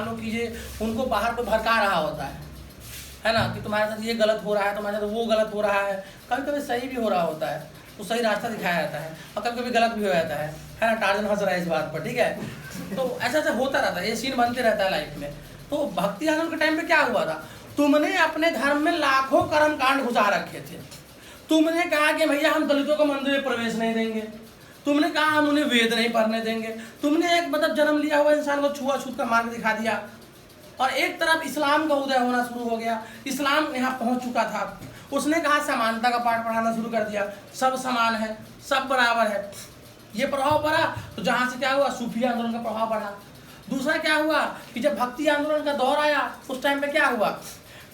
Follow कीजिए, उनको बाहर पे भड़का रहा होता है ना, कि तुम्हारे साथ ये गलत हो रहा है, तुम्हारे साथ वो गलत हो रहा है। कभी कभी सही भी हो रहा होता है, तो सही रास्ता दिखाया जाता है, और कभी कभी गलत भी हो जाता है ना। टार्जन हंस रहा है इस बात पर, ठीक है। तो ऐसा ऐसा होता रहता है, ये सीन बनते रहता है लाइफ में। तो भक्ति आंदोलन के टाइम पे क्या हुआ था, तुमने अपने धर्म में लाखों कर्म कांड घुसा रखे थे। तुमने कहा कि भैया हम दलितों को मंदिर में प्रवेश नहीं देंगे, तुमने कहा हम उन्हें वेद नहीं पढ़ने देंगे, तुमने एक मतलब जन्म लिया हुआ इंसान को छुआछूत का मार्ग दिखा दिया। और एक तरफ इस्लाम का उदय होना शुरू हो गया, इस्लाम यहाँ पहुँच चुका था। उसने कहा समानता का पाठ पढ़ाना शुरू कर दिया, सब समान है, सब बराबर है। ये प्रभाव पड़ा तो जहाँ से क्या हुआ, सूफी आंदोलन का प्रभाव पड़ा। दूसरा क्या हुआ कि जब भक्ति आंदोलन का दौर आया, उस टाइम पे क्या हुआ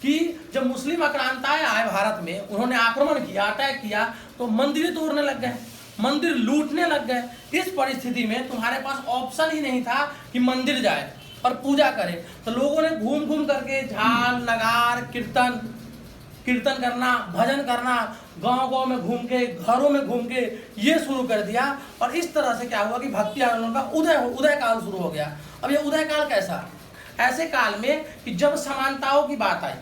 कि जब मुस्लिम आक्रांताएं आए भारत में, उन्होंने आक्रमण किया, अटैक किया, तो मंदिर तोड़ने लग गए, मंदिर लूटने लग गए। इस परिस्थिति में तुम्हारे पास ऑप्शन ही नहीं था कि मंदिर जाए और पूजा करे। तो लोगों ने घूम घूम करके झाल, नगार, कीर्तन करना, भजन करना, गांव गांव में घूम के, घरों में घूम के ये शुरू कर दिया। और इस तरह से क्या हुआ कि भक्ति आंदोलन का उदय काल शुरू हो गया। अब ये उदय काल कैसा, ऐसे काल में कि जब समानताओं की बात आई,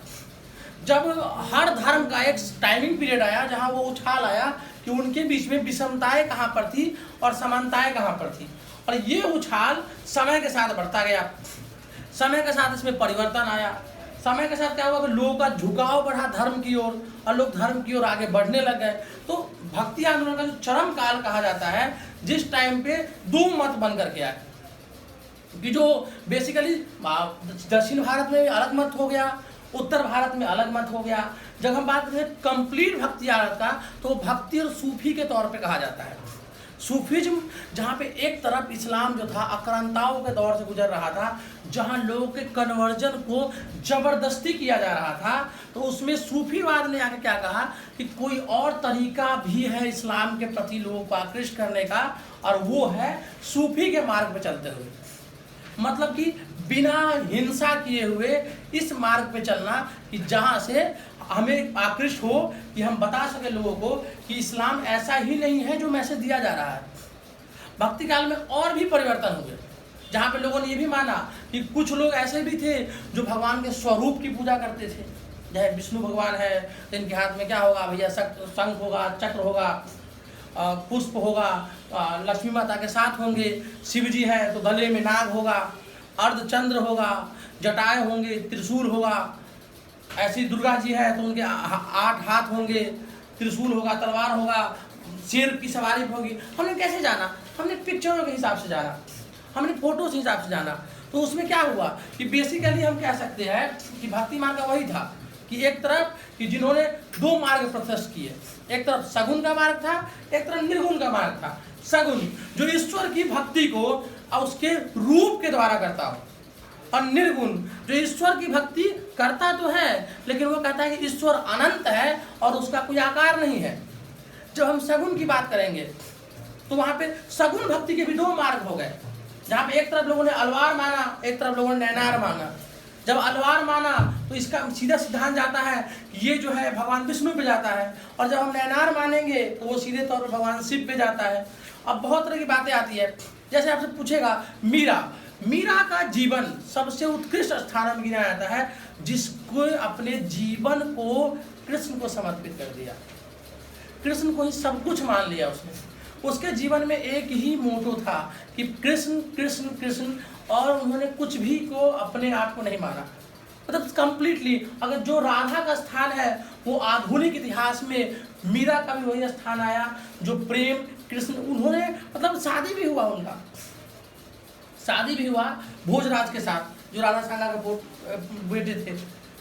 जब हर धर्म का एक टाइमिंग पीरियड आया जहां वो उछाल आया कि उनके बीच में विषमताएं कहां पर थी और समानताएं कहां पर थी। और ये उछाल समय के साथ बढ़ता गया, समय के साथ इसमें परिवर्तन आया। समय के साथ क्या हुआ कि लोगों का झुकाव बढ़ा धर्म की ओर, और लोग धर्म की ओर आगे बढ़ने लग गए। तो भक्ति आंदोलन का जो चरम काल कहा जाता है, जिस टाइम पे दो मत बन करके आए, कि जो बेसिकली दक्षिण भारत में अलग मत हो गया, उत्तर भारत में अलग मत हो गया। जब हम बात करें कंप्लीट भक्ति आरत का, तो भक्ति और सूफी के तौर पे कहा जाता है। सूफीज्म जहाँ पे एक तरफ इस्लाम जो था आक्रांताओं के दौर से गुजर रहा था, जहाँ लोगों के कन्वर्जन को जबरदस्ती किया जा रहा था, तो उसमें सूफीवाद ने आके क्या कहा कि कोई और तरीका भी है इस्लाम के प्रति लोगों को आकृष्ट करने का, और वो है सूफी के मार्ग पे चलते हुए, मतलब कि बिना हिंसा किए हुए इस मार्ग पे चलना, कि जहाँ से हमें आकृष्ट हो कि हम बता सके लोगों को कि इस्लाम ऐसा ही नहीं है जो मैसेज दिया जा रहा है। भक्ति काल में और भी परिवर्तन हुए, जहाँ पे लोगों ने ये भी माना कि कुछ लोग ऐसे भी थे जो भगवान के स्वरूप की पूजा करते थे। जैसे विष्णु भगवान है तो इनके हाथ में क्या होगा भैया, शंख होगा, चक्र होगा, पुष्प होगा, लक्ष्मी माता के साथ होंगे। शिव जी है तो गले में नाग होगा, अर्धचंद्र होगा, जटाएं होंगे, त्रिशूल होगा। ऐसी दुर्गा जी है तो उनके 8 हाथ होंगे, त्रिशूल होगा, तलवार होगा, शेर की सवारी होगी। हमने कैसे जाना, हमने पिक्चरों के हिसाब से जाना, हमने फोटो के हिसाब से जाना। तो उसमें क्या हुआ कि बेसिकली हम कह सकते हैं कि भक्ति मार्ग का वही था कि एक तरफ कि जिन्होंने दो मार्ग प्रशस्त किए, एक तरफ सगुन का मार्ग था, एक तरफ निर्गुण का मार्ग था। सगुन जो ईश्वर की भक्ति को उसके रूप के द्वारा करता हो, और निर्गुण जो ईश्वर की भक्ति करता तो है लेकिन वो कहता है कि ईश्वर अनंत है और उसका कोई आकार नहीं है। जब हम सगुन की बात करेंगे तो वहां पे सगुन भक्ति के भी दो मार्ग हो गए, जहाँ पे एक तरफ लोगों ने अलवार माना, एक तरफ लोगों ने नैनार माना। जब अलवार माना तो इसका सीधा सिद्धांत जाता है कि ये जो है भगवान विष्णु पे जाता है, और जब हम नैनार मानेंगे तो वो सीधे तौर पर भगवान शिव पे जाता है। अब बहुत तरह की बातें आती है, जैसे आपसे पूछेगा मीरा का जीवन सबसे उत्कृष्ट स्थान में गिना जाता है, जिसको अपने जीवन को कृष्ण को समर्पित कर दिया, कृष्ण को ही सब कुछ मान लिया उसने। उसके जीवन में एक ही मोटो था कि कृष्ण कृष्ण कृष्ण, और उन्होंने कुछ भी को अपने आप को नहीं माना। मतलब कंप्लीटली अगर जो राधा का स्थान है वो आधुनिक इतिहास में मीरा का भी वही स्थान आया, जो प्रेम कृष्ण, उन्होंने मतलब शादी भी हुआ, उनका शादी भी हुआ भोजराज के साथ जो राधा सांगा के बेटे थे।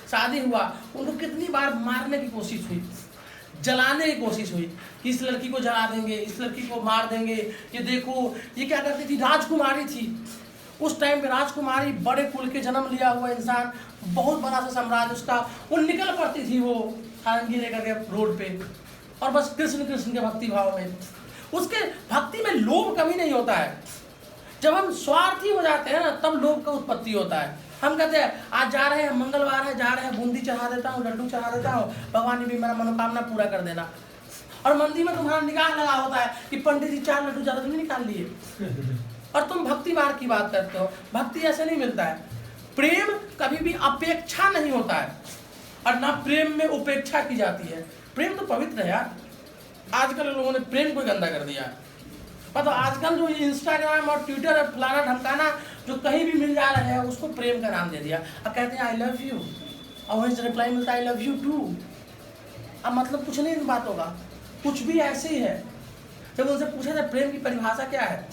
शादी हुआ, उनको कितनी बार मारने की कोशिश हुई, जलाने की कोशिश हुई कि इस लड़की को जला देंगे, इस लड़की को मार देंगे। ये देखो ये क्या करती थी, राजकुमारी थी उस टाइम पे, राजकुमारी बड़े कुल के जन्म लिया हुआ इंसान, बहुत बड़ा सा साम्राज्य उसका, वो निकल पड़ती थी वो सारंगी लेकर के रोड पे, और बस कृष्ण कृष्ण के भक्ति भाव में। उसके भक्ति में लोभ कभी नहीं होता है। जब हम स्वार्थी हो जाते हैं ना तब लोभ का उत्पत्ति होता है। हम कहते हैं आज जा रहे हैं, मंगलवार है, जा रहे हैं, बूंदी चढ़ा देता हूँ, लड्डू चढ़ा देता हूँ, भगवान ने भी मेरा मनोकामना पूरा कर देना। और मंदिर में तुम्हारा निगाह लगा होता है कि पंडित जी 4 लड्डू ज़्यादा नहीं निकाल लिए, और तुम भक्ति मार्ग की बात करते हो। भक्ति ऐसे नहीं मिलता है। प्रेम कभी भी अपेक्षा नहीं होता है और ना प्रेम में उपेक्षा की जाती है। प्रेम तो पवित्र है यार। आजकल लोगों ने प्रेम को गंदा कर दिया। मतलब आजकल जो इंस्टाग्राम और ट्विटर और फलाना ढमकाना जो कहीं भी मिल जा रहा है उसको प्रेम का नाम दे दिया और कहते हैं आई लव यू, और वहीं से रिप्लाई मिलता है आई लव यू टू। अब मतलब कुछ नहीं इन बातों का, कुछ भी ऐसे ही है। जब उनसे पूछा था प्रेम की परिभाषा क्या है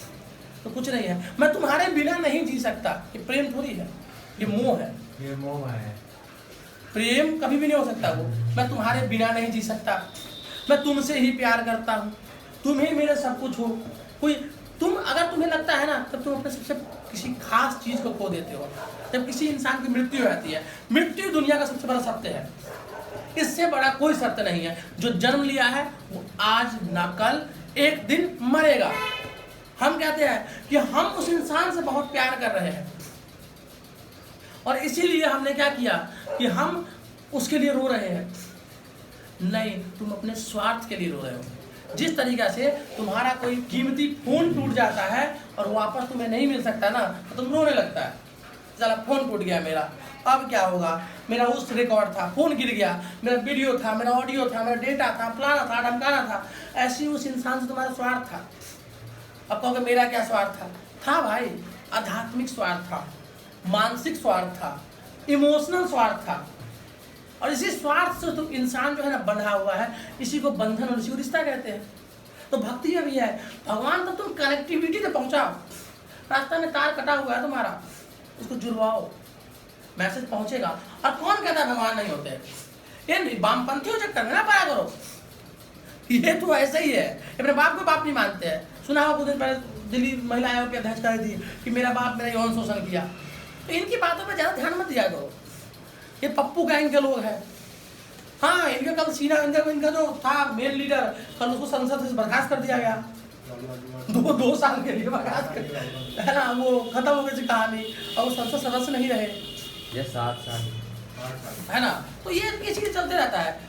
तो कुछ नहीं है, मैं तुम्हारे बिना नहीं जी सकता। ये प्रेम थोड़ी है, ये मोह है। ये मोह है। प्रेम कभी भी नहीं हो सकता वो। मैं तुम्हारे बिना नहीं जी सकता, मैं तुमसे ही प्यार करता हूँ, तुम ही मेरे सब कुछ हो। कोई तुम अगर तुम्हें लगता है ना तब तुम अपने सबसे किसी खास चीज को खो देते हो। जब किसी इंसान की मृत्यु हो जाती है, मृत्यु दुनिया का सबसे बड़ा सत्य है, इससे बड़ा कोई सत्य नहीं है। जो जन्म लिया है वो आज ना कल एक दिन मरेगा। हम कहते हैं कि हम उस इंसान से बहुत प्यार कर रहे हैं और इसीलिए हमने क्या किया कि हम उसके लिए रो रहे हैं। नहीं, तुम अपने स्वार्थ के लिए रो रहे हो। जिस तरीका से तुम्हारा कोई कीमती फोन टूट जाता है और वापस तुम्हें नहीं मिल सकता ना तो तुम रोने लगता है, चला फोन टूट गया मेरा, अब क्या होगा, मेरा उस रिकॉर्ड था, फोन गिर गया, मेरा वीडियो था, मेरा ऑडियो था, मेरा डेटा था, फलाना था, ढमकाना था। ऐसी उस इंसान से तुम्हारा स्वार्थ था। अब कहोगे मेरा क्या स्वार्थ था भाई, आध्यात्मिक स्वार्थ था, मानसिक स्वार्थ था, इमोशनल स्वार्थ था। और इसी स्वार्थ से तो इंसान जो है ना बंधा हुआ है, इसी को बंधन और इसी को रिश्ता कहते हैं। तो भक्ति में भी है, भगवान तो तुम कनेक्टिविटी से पहुंचाओ। रास्ता में तार कटा हुआ है तुम्हारा, उसको जुड़वाओ, मैसेज पहुंचेगा। और कौन कहता है भगवान नहीं होते? ये वामपंथियों चक्कर में ना पाया करो, ये तो ऐसे ही है, अपने बाप को बाप नहीं मानते हैं। सुना हो कुछ दिन पहले दिल्ली महिला आयोग के अध्यक्ष कह रही थी कि मेरा बाप मेरा यौन शोषण किया। तो इनकी बातों पर ज़्यादा ध्यान मत दिया करो, ये पप्पू गैंग के लोग हैं। हाँ, इनका कल सीना इनका जो था मेन लीडर, कल उसको संसद से बर्खास्त कर दिया गया, 2 साल के लिए बर्खास्त कर दिया है ना। वो खत्म हो गई थी कहानी और वो संसद सदस्य नहीं रहे, ये 7 साल है ना। तो ये चीज़ चलते रहता है।